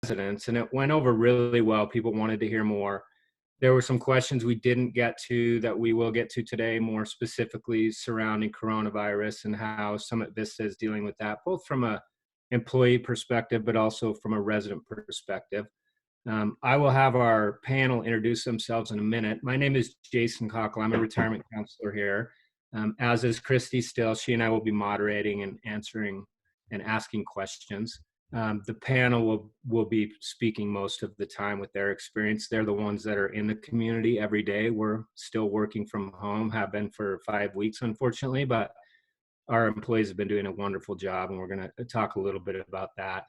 residents, and it went over really well. People wanted to hear more. There were some questions we didn't get to that we will get to today, more specifically surrounding coronavirus and how Summit Vista is dealing with that, both from a employee perspective, but also from a resident perspective. I will have our panel introduce themselves in a minute. My name is Jason Cockle. I'm a retirement counselor here, as is Christy Still. She and I will be moderating and answering and asking questions. The panel will be speaking most of the time with their experience. They're the ones that are in the community every day. We're still working from home, have been for 5 weeks, unfortunately, but our employees have been doing a wonderful job, and we're going to talk a little bit about that.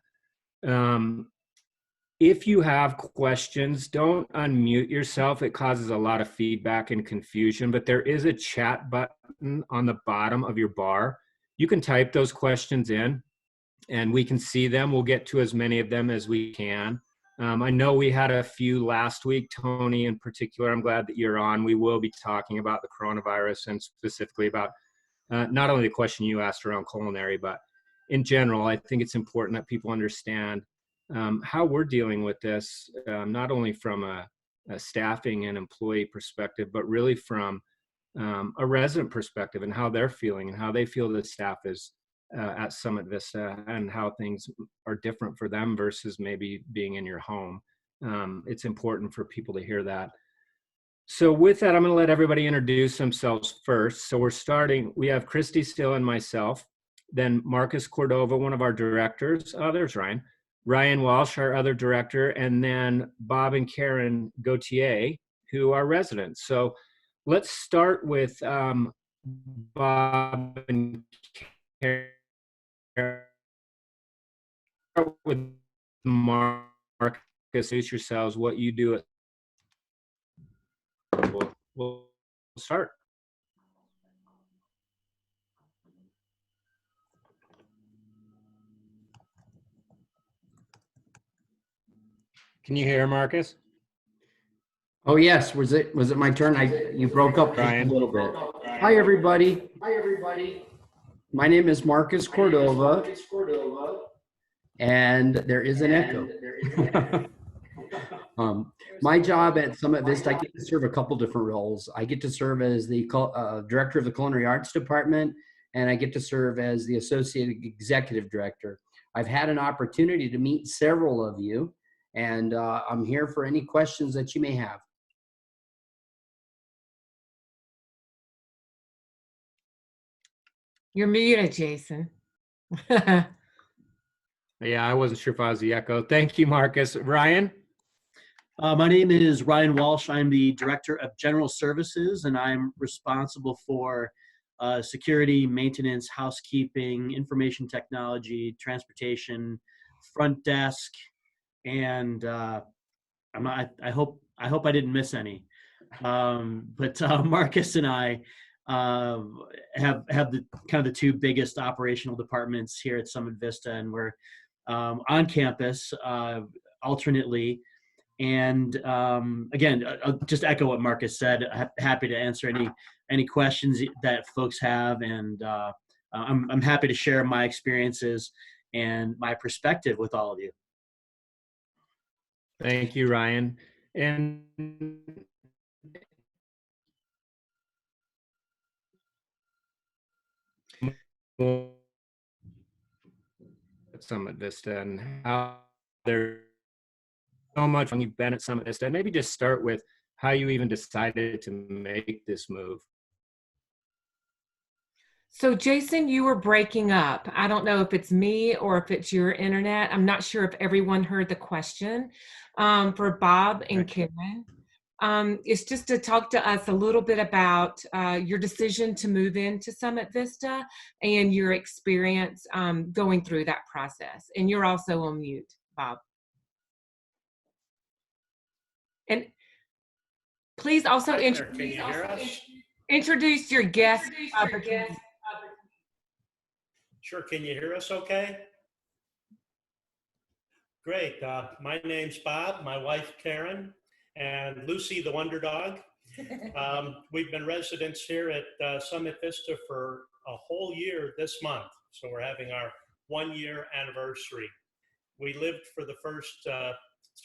If you have questions, don't unmute yourself. It causes a lot of feedback and confusion, but there is a chat button on the bottom of your bar. You can type those questions in and we can see them. We'll get to as many of them as we can. I know we had a few last week, Tony in particular. I'm glad that you're on. We will be talking about the coronavirus and specifically about not only the question you asked around culinary, but in general. I think it's important that people understand how we're dealing with this, not only from a staffing and employee perspective, but really from a resident perspective and how they're feeling and how they feel the staff is at Summit Vista and how things are different for them versus maybe being in your home. It's important for people to hear that. So with that, I'm going to let everybody introduce themselves first. So we're starting, we have Christy Still and myself, then Marcus Cordova, one of our directors. Oh, there's Ryan. Ryan Walsh, our other director, and then Bob and Karen Gauthier, who are residents. So let's start with Bob and Karen. Start with Marcus. Introduce yourselves, what you do. We'll start. Can you hear Marcus? Oh yes, was it my turn? You broke up just a little bit. Hi everybody. My name is Marcus Cordova, and there is an echo. My job at Summit Vista, I get to serve a couple different roles. I get to serve as the director of the Culinary Arts Department, and I get to serve as the Associate Executive Director. I've had an opportunity to meet several of you, and I'm here for any questions that you may have. You're muted, Jason. Yeah, I wasn't sure if I was the echo. Thank you, Marcus. Ryan? My name is Ryan Walsh. I'm the Director of General Services, and I'm responsible for security, maintenance, housekeeping, information technology, transportation, front desk, and I hope I didn't miss any. But Marcus and I have the kind of the two biggest operational departments here at Summit Vista, and we're on campus alternately. And again, I'll just echo what Marcus said. I'm happy to answer any questions that folks have, and I'm happy to share my experiences and my perspective with all of you. Thank you, Ryan. And Summit Vista and how there's so much when you've been at Summit Vista. Maybe just start with how you even decided to make this move. So Jason, you were breaking up. I don't know if it's me or if it's your internet. I'm not sure if everyone heard the question. For Bob and Karen, it's just to talk to us a little bit about your decision to move into Summit Vista and your experience going through that process. And you're also on mute, Bob. And please also introduce your guest. Sure, can you hear us okay? Great, my name's Bob, my wife Karen, and Lucy the Wonder Dog. We've been residents here at Summit Vista for a whole year this month, so we're having our 1-year anniversary. We lived for the first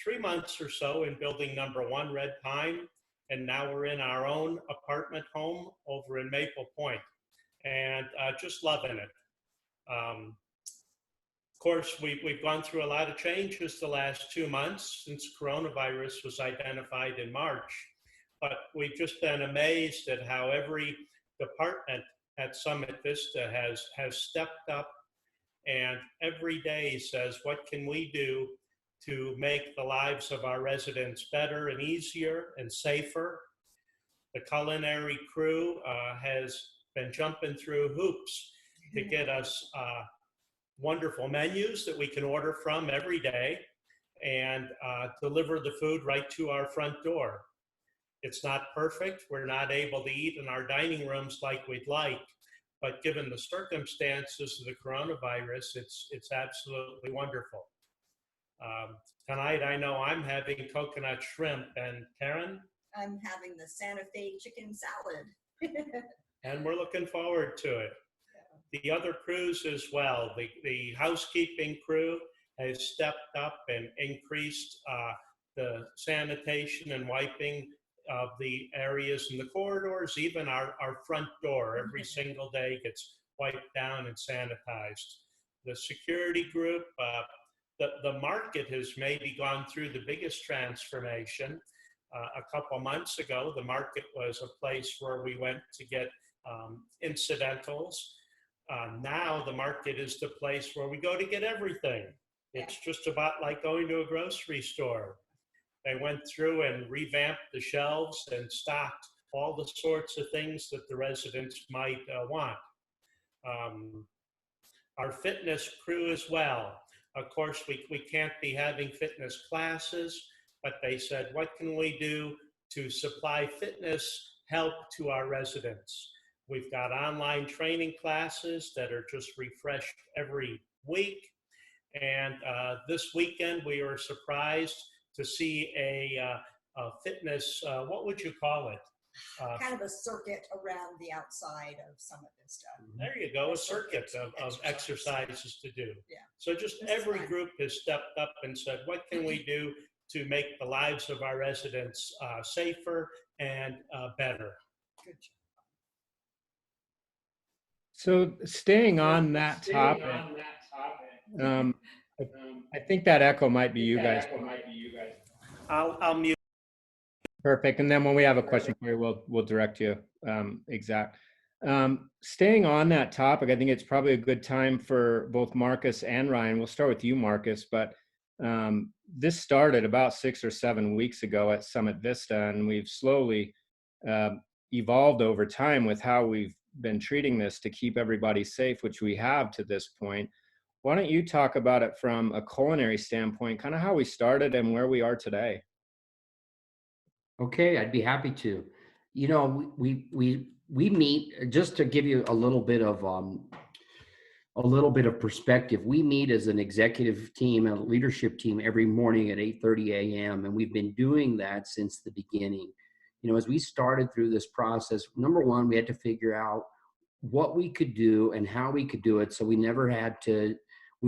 3 months or so in building number 1, Red Pine, and now we're in our own apartment home over in Maple Point, and just loving it. Of course, we've gone through a lot of changes the last 2 months since coronavirus was identified in March, but we've just been amazed at how every department at Summit Vista has stepped up and every day says, what can we do to make the lives of our residents better and easier and safer? The culinary crew has been jumping through hoops to get us wonderful menus that we can order from every day and deliver the food right to our front door. It's not perfect. We're not able to eat in our dining rooms like we'd like, but given the circumstances of the coronavirus, it's absolutely wonderful. Tonight, I know I'm having coconut shrimp, and Karen? I'm having the Santa Fe chicken salad. And we're looking forward to it. The other crews as well. The housekeeping crew has stepped up and increased the sanitation and wiping of the areas in the corridors. Even our front door every single day gets wiped down and sanitized. The security group, the market has maybe gone through the biggest transformation. A couple months ago, the market was a place where we went to get incidentals. Now the market is the place where we go to get everything. It's just about like going to a grocery store. They went through and revamped the shelves and stocked all the sorts of things that the residents might want. Our fitness crew as well. Of course, we can't be having fitness classes, but they said, what can we do to supply fitness help to our residents? We've got online training classes that are just refreshed every week. And this weekend, we were surprised to see a fitness, what would you call it? Kind of a circuit around the outside of Summit Vista. There you go, a circuit of exercises to do. Yeah. So just every group has stepped up and said, what can we do to make the lives of our residents safer and better? Good job. So staying on that topic, I think that echo might be you guys. I'll mute. Perfect. And then when we have a question for you, we'll direct you exact. Staying on that topic, I think it's probably a good time for both Marcus and Ryan. We'll start with you, Marcus, but this started about 6 or 7 weeks ago at Summit Vista, and we've slowly evolved over time with how we've been treating this to keep everybody safe, which we have to this point. Why don't you talk about it from a culinary standpoint, kind of how we started and where we are today? Okay, I'd be happy to. You know, we meet, just to give you a little bit of perspective. We meet as an executive team and a leadership team every morning at 8:30 a.m. and we've been doing that since the beginning. You know, as we started through this process, number one, we had to figure out what we could do and how we could do it, so we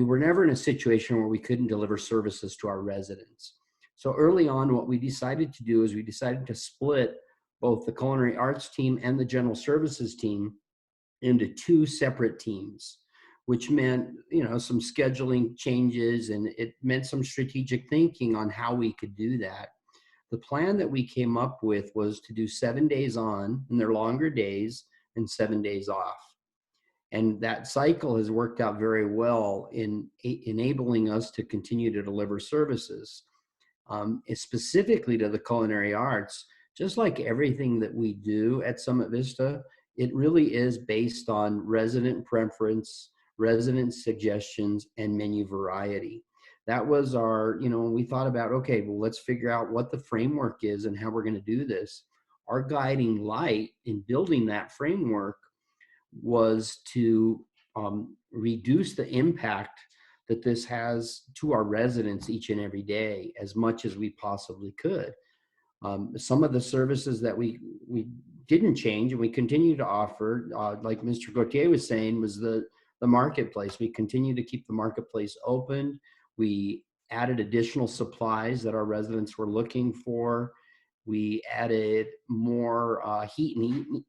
were never in a situation where we couldn't deliver services to our residents. So early on, what we decided to do is we decided to split both the culinary arts team and the general services team into 2 separate teams, which meant, you know, some scheduling changes, and it meant some strategic thinking on how we could do that. The plan that we came up with was to do 7 days on, and they're longer days, and 7 days off. And that cycle has worked out very well in enabling us to continue to deliver services. Specifically to the culinary arts, just like everything that we do at Summit Vista, it really is based on resident preference, resident suggestions, and menu variety. That was our, you know, when we thought about, okay, well, let's figure out what the framework is and how we're going to do this. Our guiding light in building that framework was to reduce the impact that this has to our residents each and every day as much as we possibly could. Some of the services that we didn't change and we continue to offer, like Mr. Gauthier was saying, was the marketplace. We continue to keep the marketplace open. We added additional supplies that our residents were looking for. We added more heat and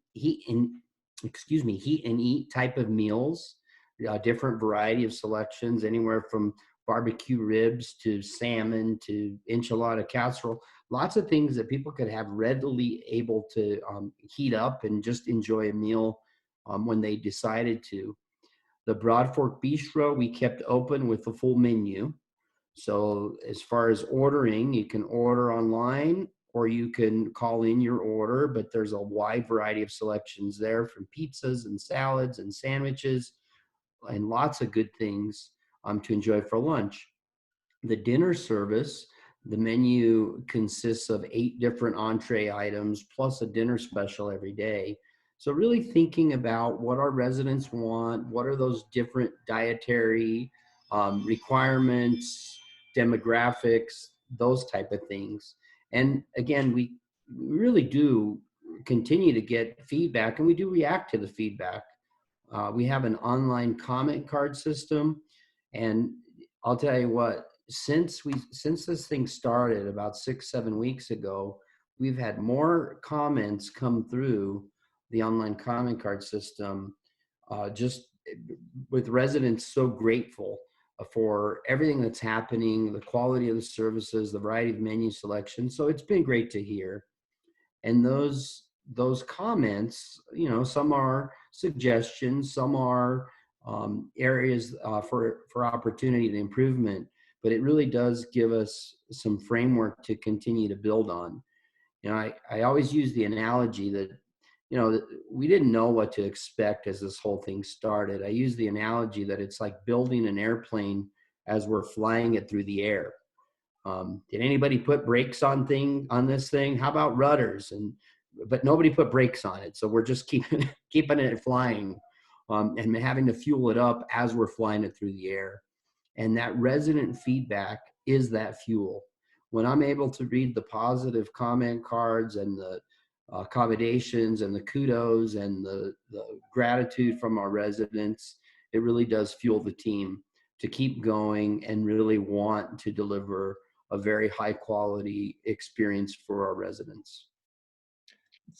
eat type of meals, a different variety of selections, anywhere from barbecue ribs to salmon to enchilada casserole. Lots of things that people could have readily able to heat up and just enjoy a meal when they decided to. The Broad Fork Bistro, we kept open with the full menu. So as far as ordering, you can order online or you can call in your order, but there's a wide variety of selections there, from pizzas and salads and sandwiches and lots of good things to enjoy for lunch. The dinner service, the menu consists of 8 different entree items plus a dinner special every day. So really thinking about what our residents want, what are those different dietary requirements, demographics, those type of things. And again, we really do continue to get feedback, and we do react to the feedback. We have an online comment card system, and I'll tell you what, since this thing started about 6-7 weeks ago, we've had more comments come through the online comment card system, just with residents so grateful for everything that's happening, the quality of the services, the variety of menu selection. So it's been great to hear. And those comments, some are suggestions, some are areas for opportunity to improvement, but it really does give us some framework to continue to build on. I always use the analogy that, we didn't know what to expect as this whole thing started. I use the analogy that it's like building an airplane as we're flying it through the air. Did anybody put brakes on this thing? How about rudders? But nobody put brakes on it. So we're just keeping it flying, and having to fuel it up as we're flying it through the air. And that resident feedback is that fuel. When I'm able to read the positive comment cards and the accommodations and the kudos and the gratitude from our residents, it really does fuel the team to keep going and really want to deliver a very high quality experience for our residents.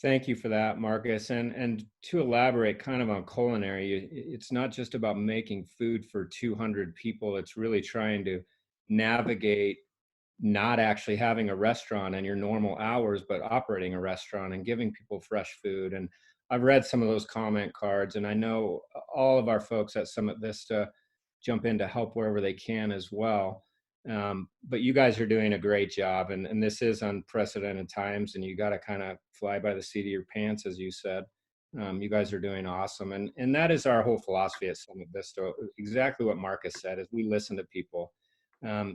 Thank you for that, Marcus. And to elaborate kind of on Culinary, it's not just about making food for 200 people. It's really trying to navigate not actually having a restaurant in your normal hours, but operating a restaurant and giving people fresh food. And I've read some of those comment cards, and I know all of our folks at Summit Vista jump in to help wherever they can as well. But you guys are doing a great job, and this is unprecedented times, and you got to kind of fly by the seat of your pants, as you said. You guys are doing awesome, and that is our whole philosophy at Summit Vista. Exactly what Marcus said is we listen to people.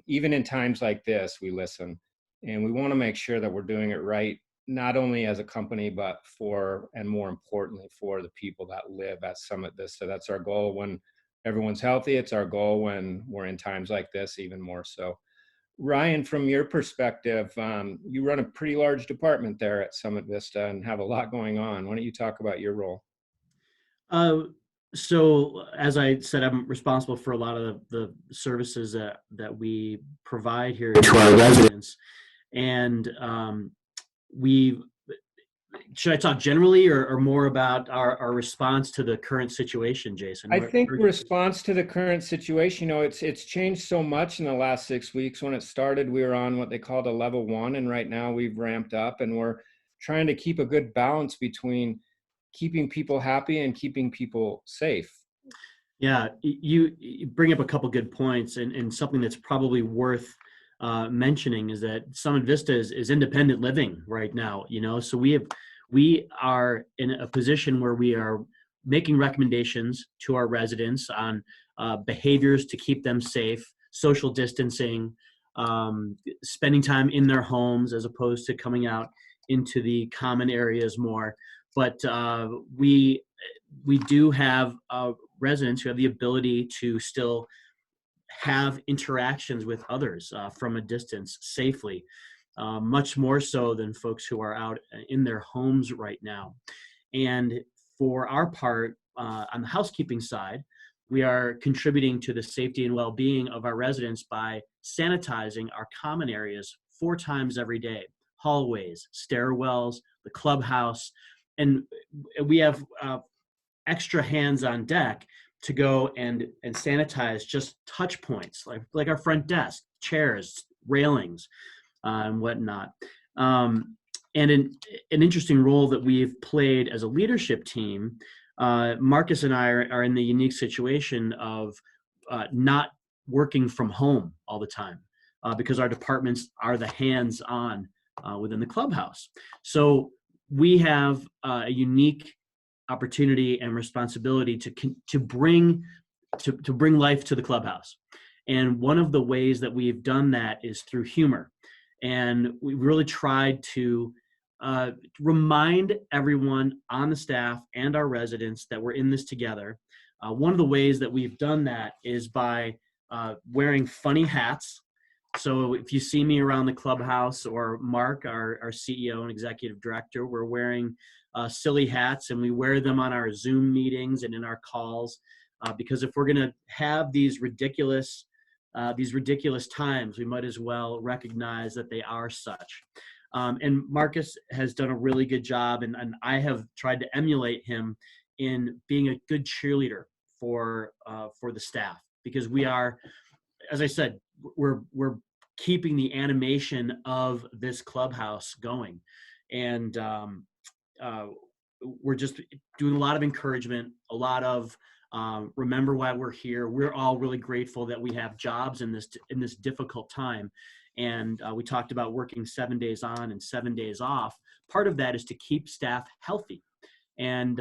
Even in times like this, we listen, and we want to make sure that we're doing it right, not only as a company, but for, and more importantly, for the people that live at Summit Vista. That's our goal when everyone's healthy. It's our goal when we're in times like this, even more so. Ryan, from your perspective, you run a pretty large department there at Summit Vista and have a lot going on. Why don't you talk about your role? So as I said, I'm responsible for a lot of the services that we provide here to our residents. And should I talk generally or more about our response to the current situation, Jason? I think response to the current situation, it's changed so much in the last 6 weeks. When it started, we were on what they called a level 1, and right now we've ramped up, and we're trying to keep a good balance between keeping people happy and keeping people safe. Yeah, you bring up a couple good points, and something that's probably worth mentioning is that Summit Vista is independent living right now. So we are in a position where we are making recommendations to our residents on behaviors to keep them safe, social distancing, spending time in their homes as opposed to coming out into the common areas more. But we do have residents who have the ability to still have interactions with others from a distance safely, much more so than folks who are out in their homes right now. And for our part, on the housekeeping side, we are contributing to the safety and well-being of our residents by sanitizing our common areas 4 times every day: hallways, stairwells, the clubhouse, and we have extra hands on deck to go and sanitize just touch points like our front desk, chairs, railings, and whatnot. And an interesting role that we've played as a leadership team, Marcus and I are in the unique situation of not working from home all the time because our departments are the hands-on within the clubhouse. So we have a unique opportunity and responsibility to bring life to the clubhouse. And one of the ways that we've done that is through humor. And we really tried to remind everyone on the staff and our residents that we're in this together. One of the ways that we've done that is by wearing funny hats. So if you see me around the clubhouse, or Mark, our CEO and executive director, we're wearing silly hats, and we wear them on our Zoom meetings and in our calls, because if we're going to have these ridiculous times, we might as well recognize that they are such. And Marcus has done a really good job, and I have tried to emulate him in being a good cheerleader for the staff, because we are, as I said, we're keeping the animation of this clubhouse going. And we're just doing a lot of encouragement, a lot of remember why we're here. We're all really grateful that we have jobs in this difficult time. And we talked about working 7 days on and 7 days off. Part of that is to keep staff healthy. And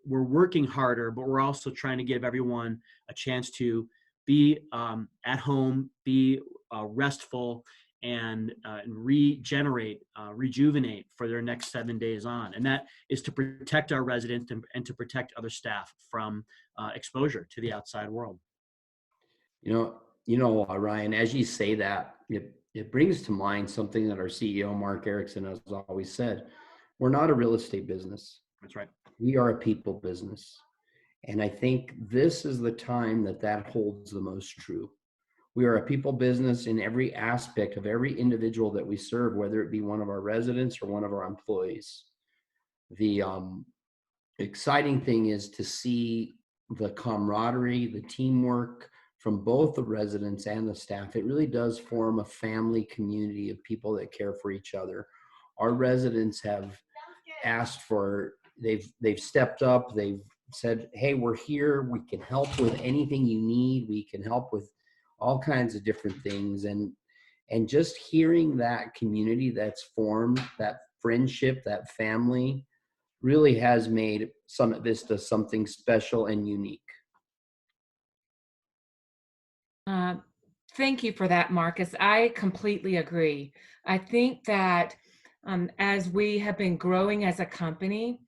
we're working harder, but we're also trying to give everyone a chance to be at home, be restful, and regenerate, rejuvenate for their next 7 days on. And that is to protect our residents and to protect other staff from exposure to the outside world. You know, Ryan, as you say that, it brings to mind something that our CEO, Mark Erickson, has always said. We're not a real estate business. That's right. We are a people business. And I think this is the time that holds the most true. We are a people business in every aspect of every individual that we serve, whether it be one of our residents or one of our employees. The exciting thing is to see the camaraderie, the teamwork from both the residents and the staff. It really does form a family community of people that care for each other. Our residents have asked for, they've stepped up, they've said, hey, we're here, we can help with anything you need, we can help with all kinds of different things. And just hearing that community that's formed, that friendship, that family, really has made Summit Vista something special and unique. Thank you for that, Marcus. I completely agree. I think that as we have been growing as a company,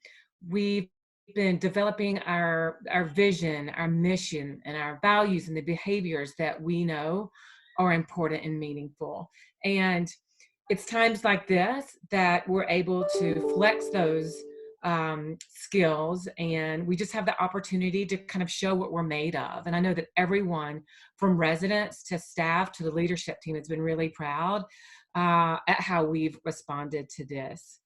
we've been developing our vision, our mission, and our values and the behaviors that we know are important and meaningful. And it's times like this that we're able to flex those skills, and we just have the opportunity to kind of show what we're made of. And I know that everyone from residents to staff to the leadership team has been really proud at how we've responded to this.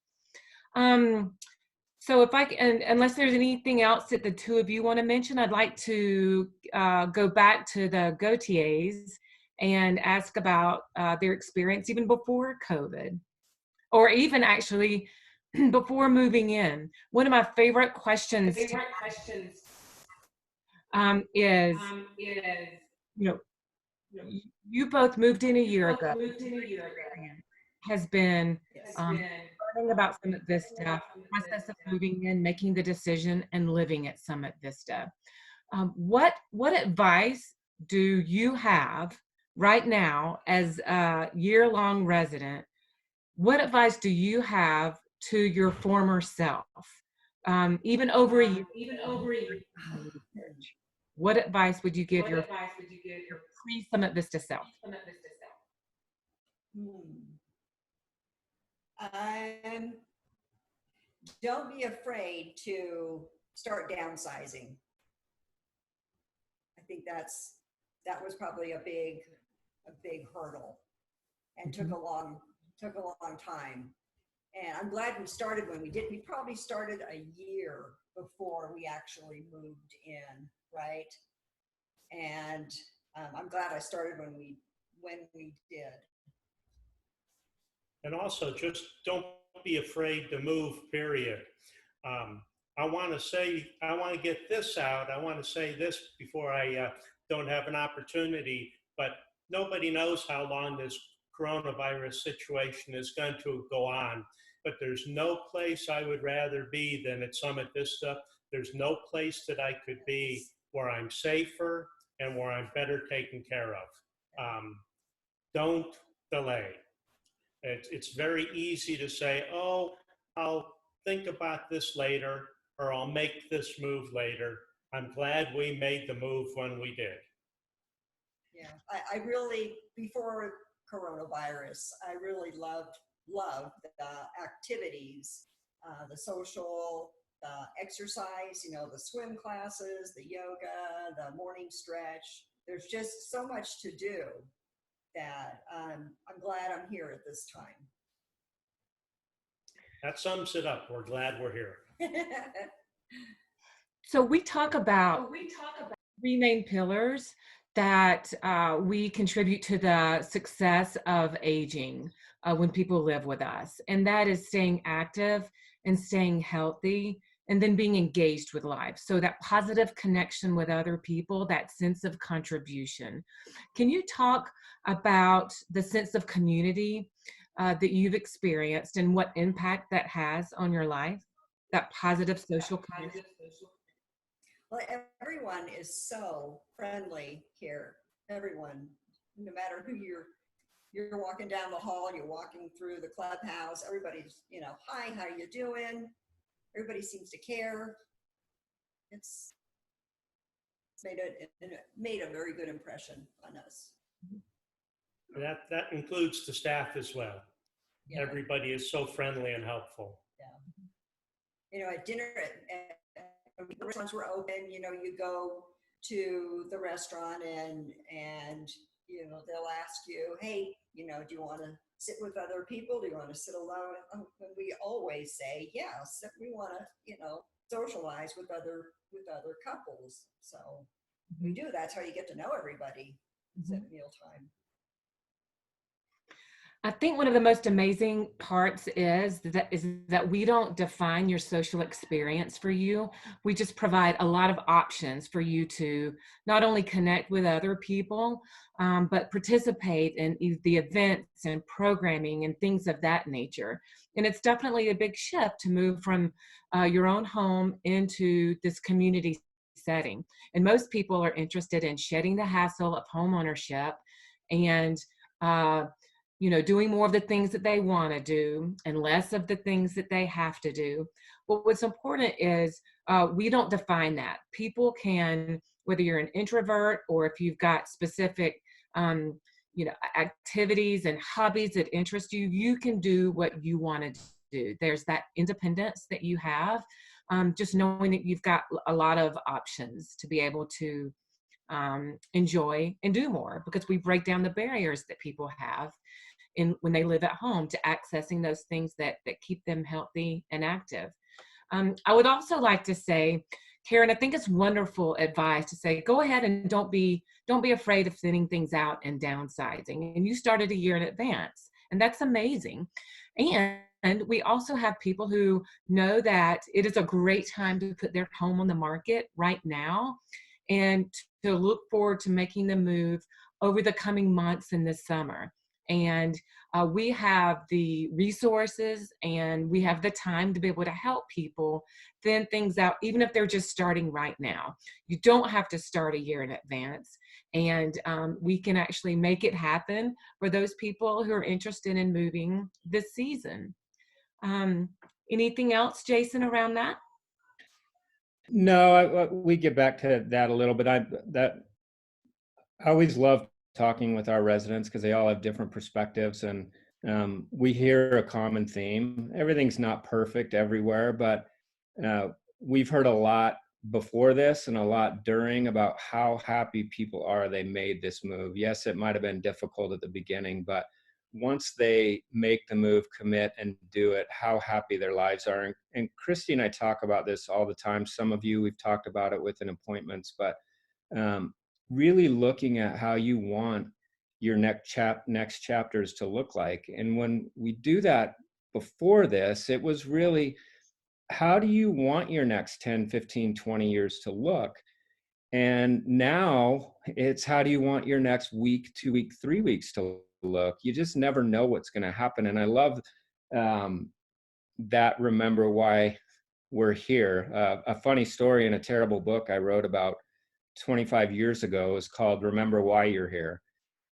So if I can, unless there's anything else that the two of you want to mention, I'd like to go back to the Gauthiers and ask about their experience even before COVID, or even actually before moving in. One of my favorite questions is, you know, you both moved in a year ago. Has been learning about Summit Vista, process of moving in, making the decision, and living at Summit Vista. What advice do you have right now as a year-long resident? What advice do you have to your former self, even over a year? What advice would you give your pre-Summit Vista self? Don't be afraid to start downsizing. think that was probably a big hurdle, and took a long time. And I'm glad we started when we did. We probably started a year before we actually moved in, right? And I'm glad I started when we did. And also, just don't be afraid to move, period. I want to get this out. I want to say this before I don't have an opportunity, but nobody knows how long this coronavirus situation is going to go on. But there's no place I would rather be than at Summit Vista. There's no place that I could be where I'm safer and where I'm better taken care of. Don't delay. It's very easy to say, oh, I'll think about this later, or I'll make this move later. I'm glad we made the move when we did. Yeah, I really, before coronavirus, I really loved the activities, the social, the exercise, the swim classes, the yoga, the morning stretch. There's just so much to do that I'm glad I'm here at this time. That sums it up. We're glad we're here. So we talk about three main pillars that we contribute to the success of aging when people live with us. And that is staying active and staying healthy, and then being engaged with life. So that positive connection with other people, that sense of contribution. Can you talk about the sense of community that you've experienced and what impact that has on your life, that positive social community? Well, everyone is so friendly here. Everyone, no matter who you're walking down the hall, you're walking through the clubhouse, everybody's, hi, how you doing? Everybody seems to care. It's made a very good impression on us. That includes the staff as well. Yeah. Everybody is so friendly and helpful. Yeah. At dinner, the restaurants were open, you go to the restaurant and they'll ask you, hey, do you want to sit with other people? Do you want to sit alone? And we always say, yes, we want to, socialize with other couples. So we do. That's how you get to know everybody. It's at mealtime. I think one of the most amazing parts is that we don't define your social experience for you. We just provide a lot of options for you to not only connect with other people, but participate in the events and programming and things of that nature. And it's definitely a big shift to move from your own home into this community setting. And most people are interested in shedding the hassle of home ownership and doing more of the things that they want to do and less of the things that they have to do. But what's important is we don't define that. People can, whether you're an introvert or if you've got specific, activities and hobbies that interest you, you can do what you want to do. There's that independence that you have, just knowing that you've got a lot of options to be able to enjoy and do more, because we break down the barriers that people have when they live at home to accessing those things that keep them healthy and active. I would also like to say, Karen, I think it's wonderful advice to say, go ahead and don't be afraid of thinning things out and downsizing. And you started a year in advance, and that's amazing. And we also have people who know that it is a great time to put their home on the market right now and to look forward to making the move over the coming months in the summer. And we have the resources and we have the time to be able to help people thin things out, even if they're just starting right now. You don't have to start a year in advance. And we can actually make it happen for those people who are interested in moving this season. Anything else, Jason, around that? No, we get back to that a little bit. I always love talking with our residents because they all have different perspectives, and we hear a common theme. Everything's not perfect everywhere, but we've heard a lot before this and a lot during about how happy people are they made this move. Yes, it might have been difficult at the beginning, but once they make the move, commit, and do it, how happy their lives are. And Christy and I talk about this all the time. Some of you, we've talked about it within appointments, but really looking at how you want your next chapters to look like. And when we do that before this, it was really, how do you want your next 10, 15, 20 years to look? And now it's, how do you want your next week, 2 week, 3 weeks to look? You just never know what's going to happen. And I love that remember why we're here. A funny story in a terrible book I wrote about 25 years ago is called Remember Why You're Here.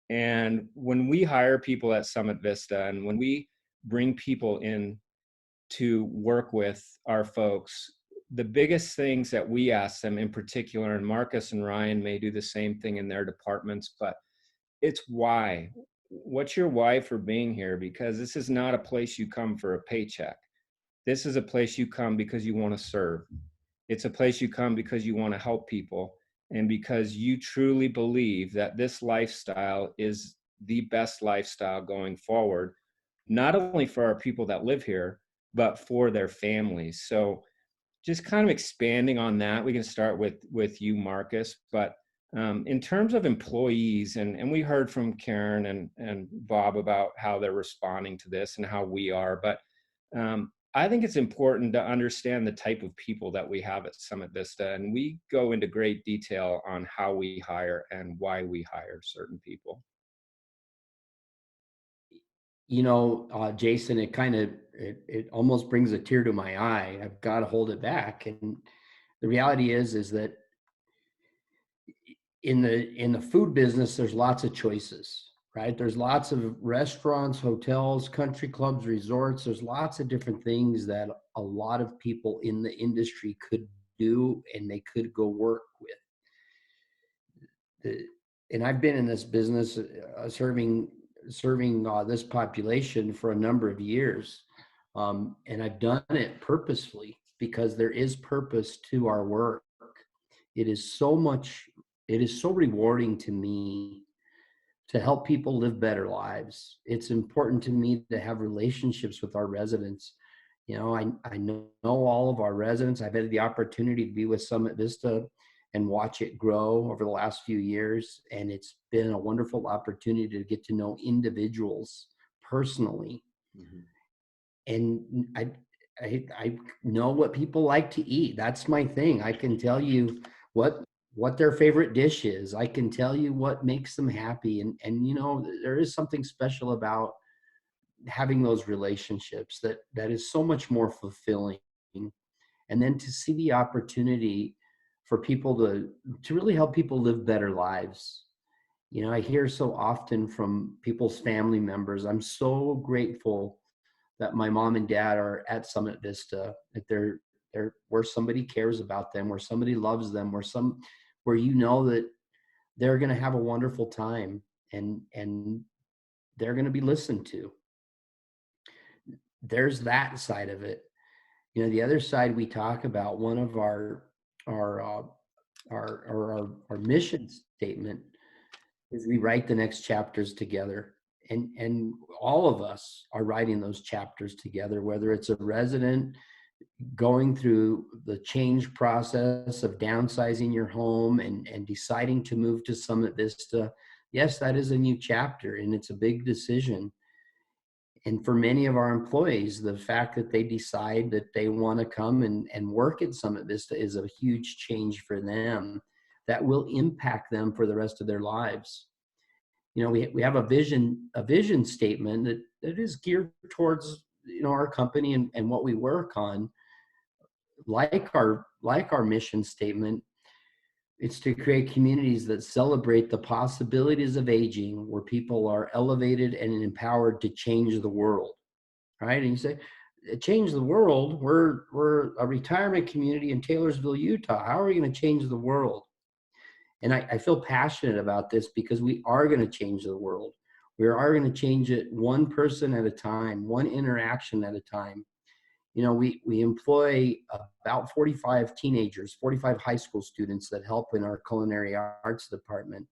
And when we hire people at Summit Vista, and when we bring people in to work with our folks, the biggest things that we ask them in particular, and Marcus and Ryan may do the same thing in their departments, but it's why. What's your why for being here? Because this is not a place you come for a paycheck. This is a place you come because you want to serve. It's a place you come because you want to help people, and because you truly believe that this lifestyle is the best lifestyle going forward, not only for our people that live here, but for their families. So just kind of expanding on that, we can start with you, Marcus. But in terms of employees, and we heard from Karen and Bob about how they're responding to this and how we are, but I think it's important to understand the type of people that we have at Summit Vista, and we go into great detail on how we hire and why we hire certain people. You know, Jason, it almost brings a tear to my eye. I've got to hold it back. And the reality is that in the food business, there's lots of choices, right? There's lots of restaurants, hotels, country clubs, resorts. There's lots of different things that a lot of people in the industry could do and they could go work with. And I've been in this business serving this population for a number of years. And I've done it purposefully because there is purpose to our work. It is so rewarding to me to help people live better lives. It's important to me to have relationships with our residents. You know, I know all of our residents. I've had the opportunity to be with Summit Vista and watch it grow over the last few years. And it's been a wonderful opportunity to get to know individuals personally. Mm-hmm. And I know what people like to eat. That's my thing. I can tell you what their favorite dish is. I can tell you what makes them happy. And you know, there is something special about having those relationships that is so much more fulfilling. And then to see the opportunity for people to really help people live better lives. You know, I hear so often from people's family members, I'm so grateful that my mom and dad are at Summit Vista, that they're where somebody cares about them, where somebody loves them, where you know that they're going to have a wonderful time and they're going to be listened to. There's that side of it. You know, the other side we talk about, one of our mission statement is we write the next chapters together. And all of us are writing those chapters together, whether it's a resident going through the change process of downsizing your home and deciding to move to Summit Vista. Yes, that is a new chapter and it's a big decision. And for many of our employees, the fact that they decide that they want to come and work at Summit Vista is a huge change for them that will impact them for the rest of their lives. You know, we have a vision statement that is geared towards, you know, our company and what we work on. Like our mission statement, it's to create communities that celebrate the possibilities of aging, where people are elevated and empowered to change the world. Right? And you say, change the world? We're a retirement community in Taylorsville, Utah. How are we going to change the world? And I feel passionate about this because we are going to change the world. We are going to change it one person at a time, one interaction at a time. You know, we employ about 45 teenagers, 45 high school students that help in our culinary arts department.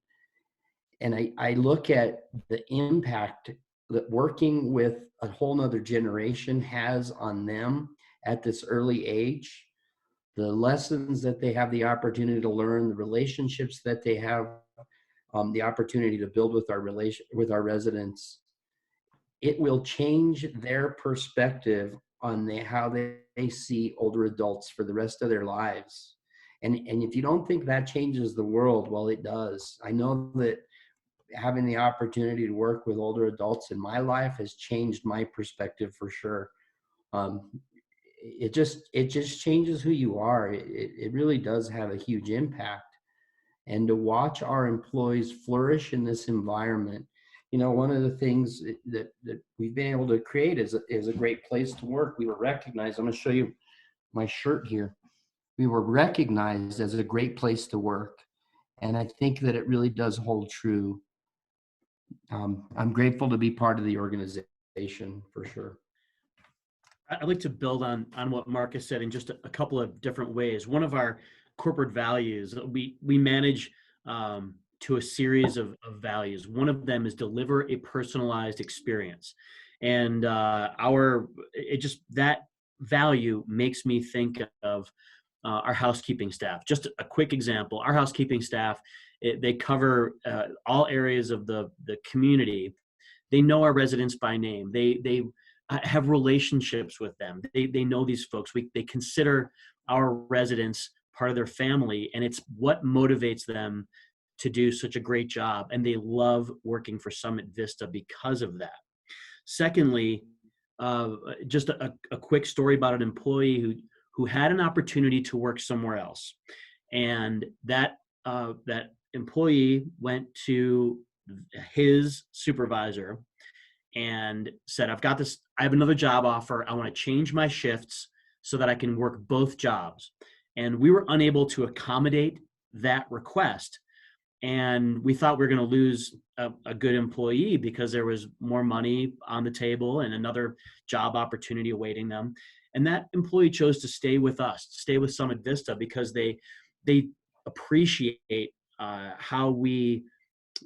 And I look at the impact that working with a whole nother generation has on them at this early age, the lessons that they have the opportunity to learn, the relationships that they have, the opportunity to build with our residents. It will change their perspective on how they see older adults for the rest of their lives. And if you don't think that changes the world, well, it does. I know that having the opportunity to work with older adults in my life has changed my perspective for sure. It just changes who you are. It really does have a huge impact. And to watch our employees flourish in this environment, you know, one of the things that we've been able to create is a great place to work. We were recognized. I'm going to show you my shirt here. We were recognized as a great place to work. And I think that it really does hold true. I'm grateful to be part of the organization for sure. I'd like to build on what Marcus said in just a couple of different ways. One of our corporate values, we manage to a series of values. One of them is deliver a personalized experience. And that value makes me think of our housekeeping staff. Just a quick example, our housekeeping staff, they cover all areas of the community. They know our residents by name. They have relationships with them. They know these folks. They consider our residents part of their family, and it's what motivates them to do such a great job. And they love working for Summit Vista because of that. Secondly, just a quick story about an employee who had an opportunity to work somewhere else, and that employee went to his supervisor and said, I have another job offer. I want to change my shifts so that I can work both jobs. And we were unable to accommodate that request. And we thought we were going to lose a good employee because there was more money on the table and another job opportunity awaiting them. And that employee chose to stay with us, stay with Summit Vista, because they appreciate how we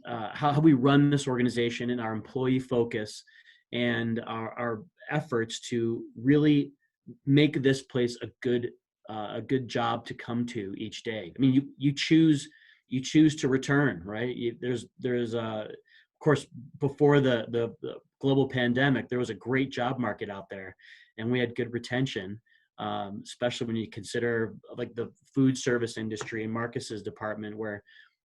run this organization and our employee focus and our efforts to really make this place a good job to come to each day. I mean, you choose to return, right? There's of course, before the global pandemic, there was a great job market out there, and we had good retention, especially when you consider like the food service industry in Marcus's department, where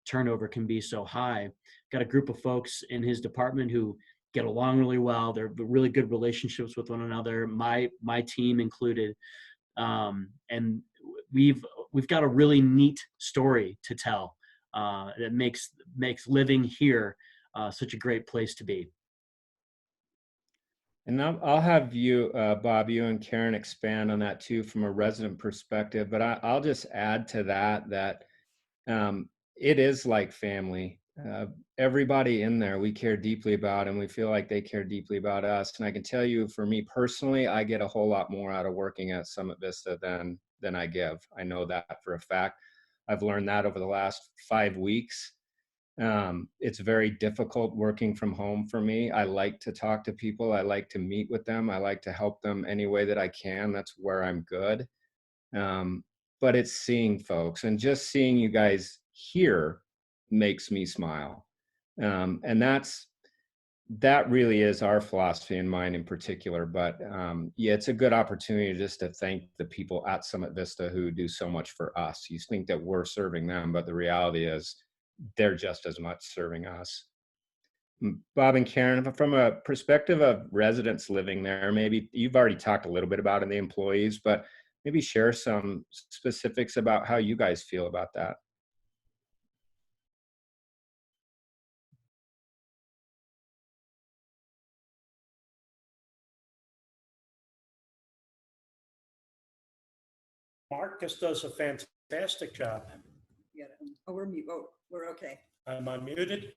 turnover can be so high. Got a group of folks in his department who get along really well. They're really good relationships with one another, my team included. And we've got a really neat story to tell that makes living here such a great place to be. And I'll have you, Bob, you and Karen expand on that too from a resident perspective. But I'll just add to that it is like family. Everybody in there, we care deeply about, and we feel like they care deeply about us. And I can tell you, for me personally, I get a whole lot more out of working at Summit Vista than I give. I know that for a fact. I've learned that over the last 5 weeks. It's very difficult working from home for me. I like to talk to people. I like to meet with them. I like to help them any way that I can. That's where I'm good. But it's seeing folks, and just seeing you guys here makes me smile. And that really is our philosophy, and mine in particular. But yeah, it's a good opportunity just to thank the people at Summit Vista who do so much for us. You think that we're serving them, but the reality is they're just as much serving us. Bob and Karen, from a perspective of residents living there, maybe you've already talked a little bit about the employees, but maybe share some specifics about how you guys feel about that. Marcus does a fantastic job. Yeah. Oh, we're okay. I'm unmuted.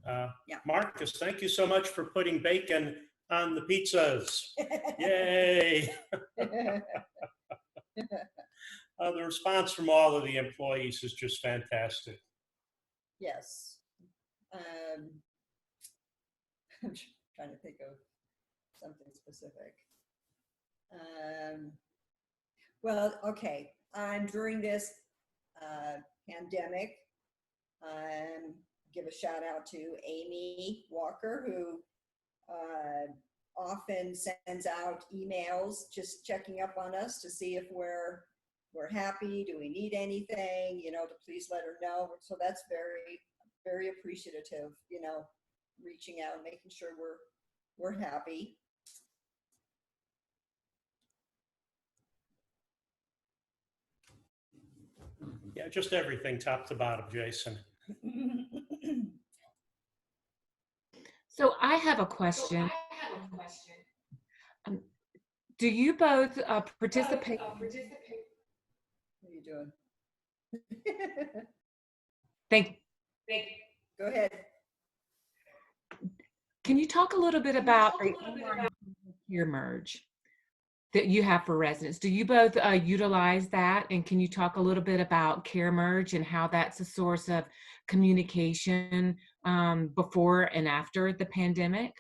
Yeah. Marcus, thank you so much for putting bacon on the pizzas. Yay. The response from all of the employees is just fantastic. Yes. I'm trying to think of something specific. Well, okay. During this pandemic, give a shout out to Amy Walker, who often sends out emails just checking up on us to see if we're happy, do we need anything, you know, to please let her know. So that's very, very appreciative, you know, reaching out and making sure we're happy. Yeah, just everything top to bottom, Jason. So I have a question. Do you both participate? What are you doing? Thank. Go ahead. Can you talk a little bit about your merge that you have for residents? Do you both utilize that? And can you talk a little bit about Care Merge and how that's a source of communication before and after the pandemic?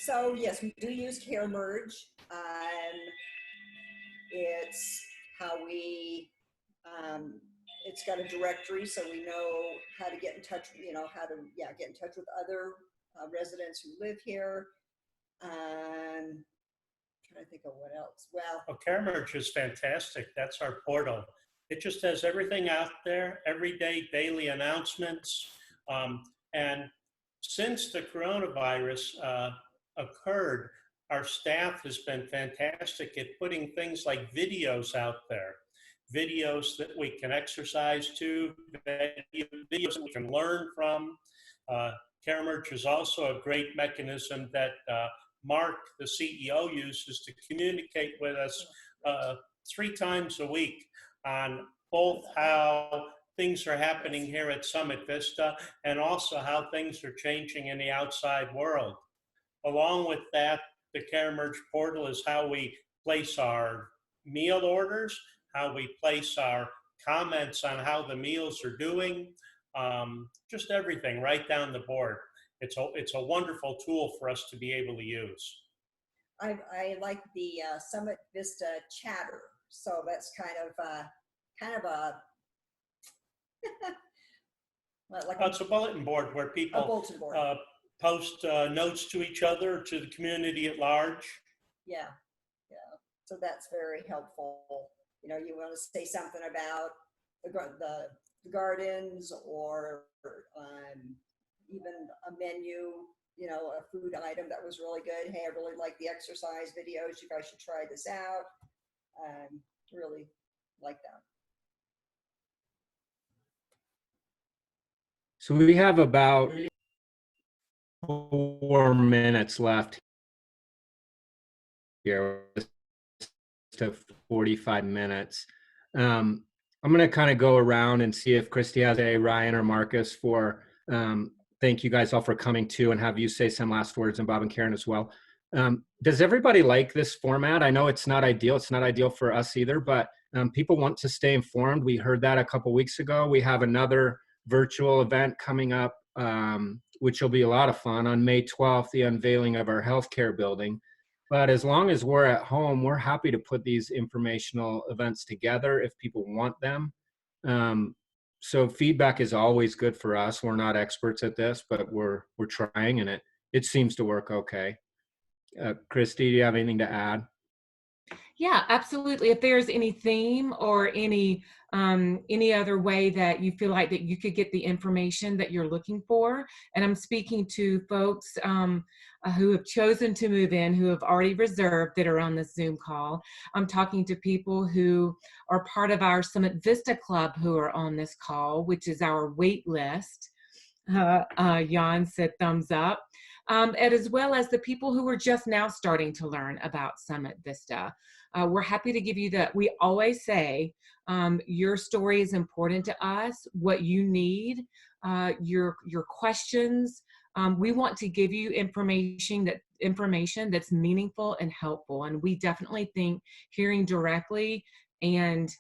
So yes, we do use Care Merge. It's how we, it's got a directory, so we know how to get in touch, you know, how to, get in touch with other residents who live here. Trying to think of what else. Well, Care Merge is fantastic. That's our portal. It just has everything out there, every day, daily announcements. And since the coronavirus occurred, our staff has been fantastic at putting things like videos out there, videos that we can exercise to, videos that we can learn from. Care Merge is also a great mechanism that Mark, the CEO, uses to communicate with us 3 times a week on both how things are happening here at Summit Vista and also how things are changing in the outside world. Along with that, the Care Merge portal is how we place our meal orders, how we place our comments on how the meals are doing, just everything right down the board. It's a wonderful tool for us to be able to use. I like the Summit Vista chatter. So that's kind of a like it's a bulletin board where people post notes to each other, to the community at large. Yeah. So that's very helpful. You know, you want to say something about the gardens or even a menu, you know, a food item that was really good. Hey, I really like the exercise videos. You guys should try this out. Really like that. So we have about 4 minutes left here to 45 minutes. I'm going to kind of go around and see if Christy has a Ryan or Marcus for thank you guys all for coming too, and have you say some last words, and Bob and Karen as well. Does everybody like this format? I know it's not ideal. It's not ideal for us either, but people want to stay informed. We heard that a couple weeks ago. We have another virtual event coming up, which will be a lot of fun on May 12th, the unveiling of our healthcare building. But as long as we're at home, we're happy to put these informational events together if people want them. So feedback is always good for us. We're not experts at this, but we're trying, and it seems to work okay. Christy, do you have anything to add? Yeah, absolutely. If there's any theme or any other way that you feel like that you could get the information that you're looking for, and I'm speaking to folks who have chosen to move in, who have already reserved, that are on this Zoom call. I'm talking to people who are part of our Summit Vista Club who are on this call, which is our wait list. Jan said thumbs up. And as well as the people who are just now starting to learn about Summit Vista. We're happy to give you we always say, your story is important to us, what you need, your questions, We want to give you information that's meaningful and helpful. And we definitely think hearing directly and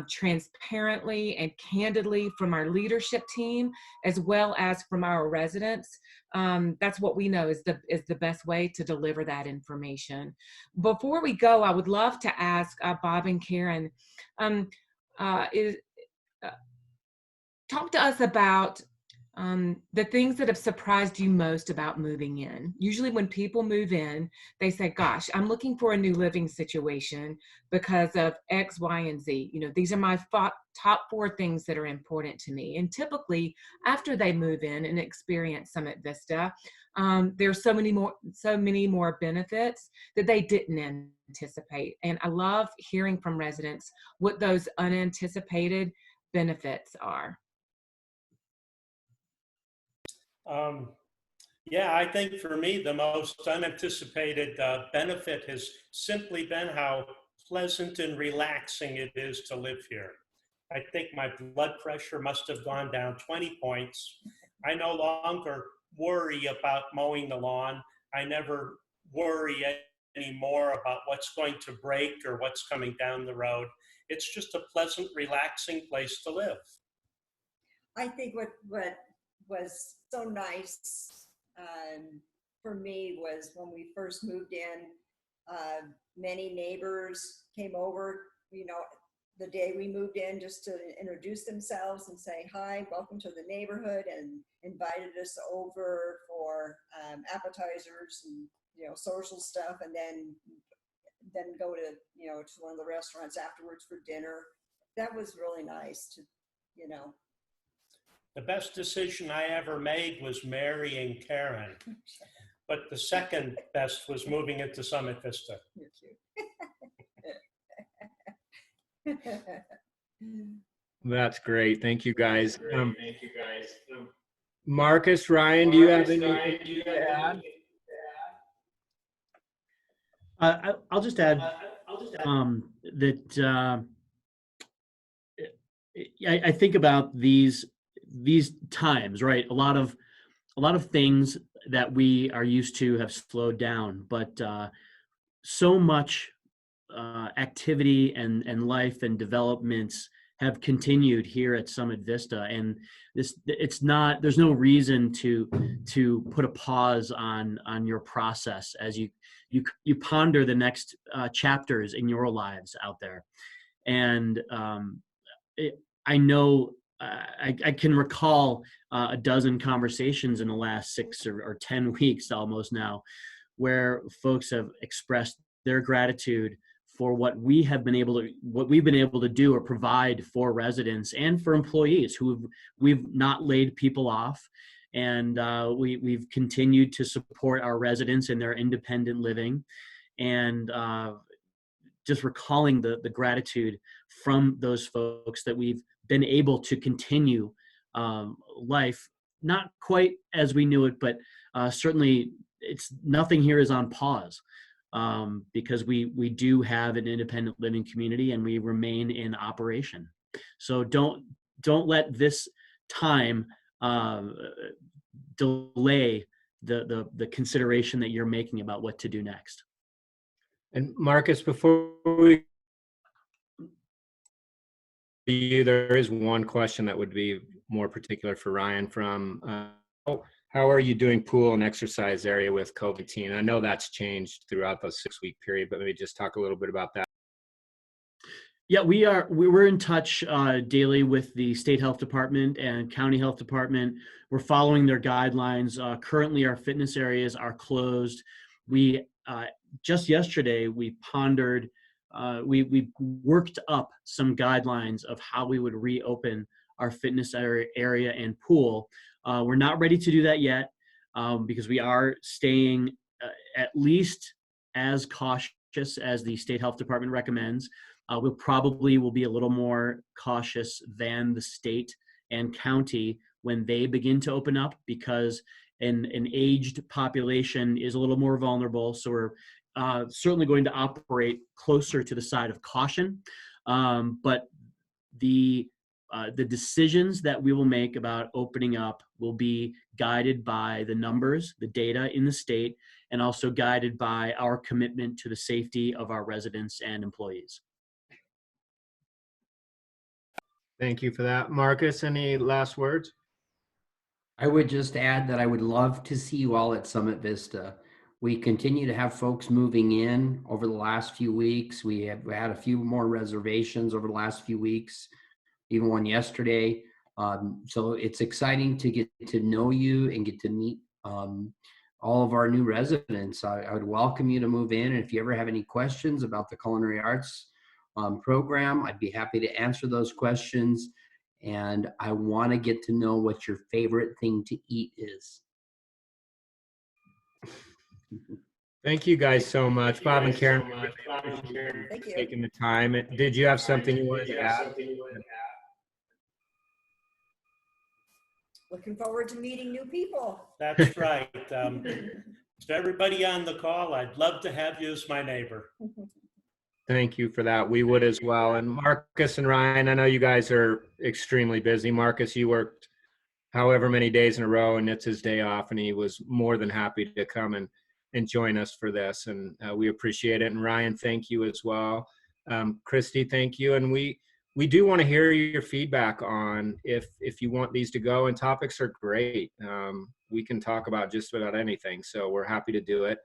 transparently and candidly from our leadership team, as well as from our residents, that's what we know is the best way to deliver that information. Before we go, I would love to ask Bob and Karen, talk to us about the things that have surprised you most about moving in. Usually when people move in, they say, gosh, I'm looking for a new living situation because of X, Y, and Z. You know, these are my top 4 things that are important to me. And typically after they move in and experience Summit Vista, there's so many more benefits that they didn't anticipate. And I love hearing from residents what those unanticipated benefits are. Yeah, I think for me, the most unanticipated benefit has simply been how pleasant and relaxing it is to live here. I think my blood pressure must have gone down 20 points. I no longer worry about mowing the lawn. I never worry anymore about what's going to break or what's coming down the road. It's just a pleasant, relaxing place to live. I think what was so nice for me was when we first moved in, many neighbors came over, you know, the day we moved in, just to introduce themselves and say, hi, welcome to the neighborhood, and invited us over for appetizers and, you know, social stuff, and then go to, you know, to one of the restaurants afterwards for dinner. That was really nice to, you know. The best decision I ever made was marrying Karen, but the second best was moving into Summit Vista. You're cute. That's great. Thank you, guys. Marcus, Ryan, do you have anything to add? I'll just add that I think about these times, right? A lot of things that we are used to have slowed down, but so much activity and life and developments have continued here at Summit Vista, and there's no reason to put a pause on your process as you ponder the next chapters in your lives out there. And I know I can recall a dozen conversations in the last 6 or 10 weeks almost now, where folks have expressed their gratitude for what we've been able to do or provide for residents and for employees we've not laid people off, and we've continued to support our residents in their independent living, and just recalling the gratitude from those folks that we've been able to continue life, not quite as we knew it, but certainly nothing here is on pause, because we do have an independent living community and we remain in operation. So don't let this time delay the consideration that you're making about what to do next. And Marcus, before there is one question that would be more particular for Ryan from how are you doing pool and exercise area with COVID-19? I know that's changed throughout the 6-week period, but maybe just talk a little bit about that. Yeah, we're in touch daily with the state health department and county health department. We're following their guidelines. Currently, our fitness areas are closed. We just yesterday we pondered. We worked up some guidelines of how we would reopen our fitness area and pool. We're not ready to do that yet because we are staying at least as cautious as the state health department recommends. We probably will be a little more cautious than the state and county when they begin to open up, because an aged population is a little more vulnerable. So we're certainly going to operate closer to the side of caution. But the the decisions that we will make about opening up will be guided by the numbers, the data in the state, and also guided by our commitment to the safety of our residents and employees. Thank you for that. Marcus, any last words? I would just add that I would love to see you all at Summit Vista. We continue to have folks moving in over the last few weeks. We had a few more reservations over the last few weeks, even one yesterday. So it's exciting to get to know you and get to meet all of our new residents. I would welcome you to move in. And if you ever have any questions about the culinary arts program, I'd be happy to answer those questions. And I want to get to know what your favorite thing to eat is. Thank you guys so much. Bob and Karen, we really appreciate Thank you you. taking the time. Did you have something you wanted to add? Looking forward to meeting new people. That's right. To everybody on the call, I'd love to have you as my neighbor. Thank you for that. We would as well. And Marcus and Ryan, I know you guys are extremely busy. Marcus, you worked however many days in a row, and it's his day off, and he was more than happy to come and join us for this. And we appreciate it. And Ryan, thank you as well. Christy, thank you. And we do want to hear your feedback on if you want these to go, and topics are great. We can talk about just about anything. So we're happy to do it.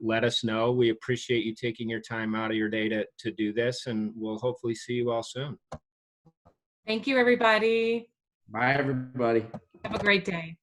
Let us know. We appreciate you taking your time out of your day to do this, and we'll hopefully see you all soon. Thank you, everybody. Bye, everybody. Have a great day.